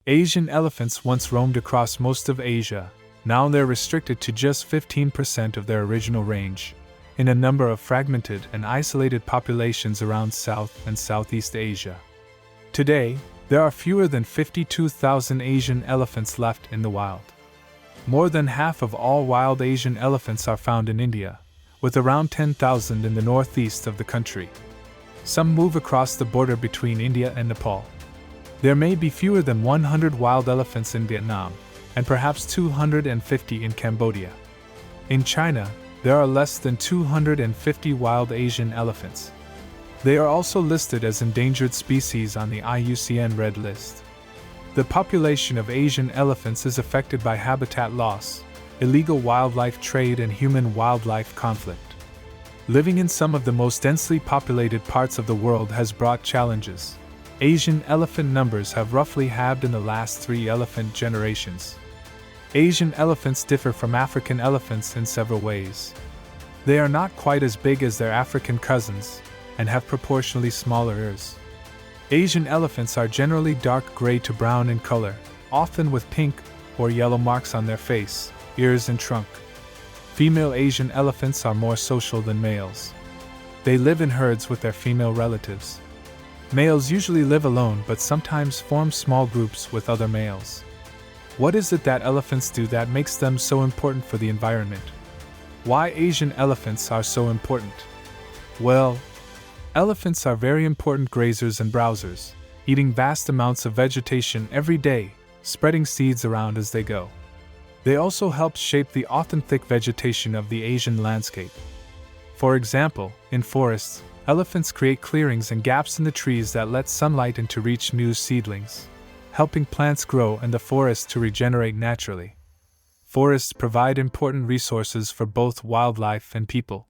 Asian elephants once roamed across most of Asia. Now they're restricted to just 15% of their original range, in a number of fragmented and isolated populations around South and Southeast Asia. Today, there are fewer than 52,000 Asian elephants left in the wild. More than half of all wild Asian elephants are found in India, with around 10,000 in the northeast of the country. Some move across the border between India and Nepal. There may be fewer than 100 wild elephants in Vietnam, and perhaps 250 in Cambodia. In China, there are less than 250 wild Asian elephants. They are also listed as endangered species on the IUCN Red List. The population of Asian elephants is affected by habitat loss, illegal wildlife trade, and human-wildlife conflict. Living in some of the most densely populated parts of the world has brought challenges. Asian elephant numbers have roughly halved in the last 3 elephant generations. Asian elephants differ from African elephants in several ways. They are not quite as big as their African cousins, and have proportionally smaller ears. Asian elephants are generally dark gray to brown in color, often with pink or yellow marks on their face, ears, and trunk. Female Asian elephants are more social than males. They live in herds with their female relatives. Males usually live alone but sometimes form small groups with other males. What is it that elephants do that makes them so important for the environment? Why Asian elephants are so important? Well, elephants are very important grazers and browsers, eating vast amounts of vegetation every day, spreading seeds around as they go. They also help shape the often thick vegetation of the Asian landscape. For example, in forests, elephants create clearings and gaps in the trees that let sunlight in to reach new seedlings, helping plants grow and the forest to regenerate naturally. Forests provide important resources for both wildlife and people.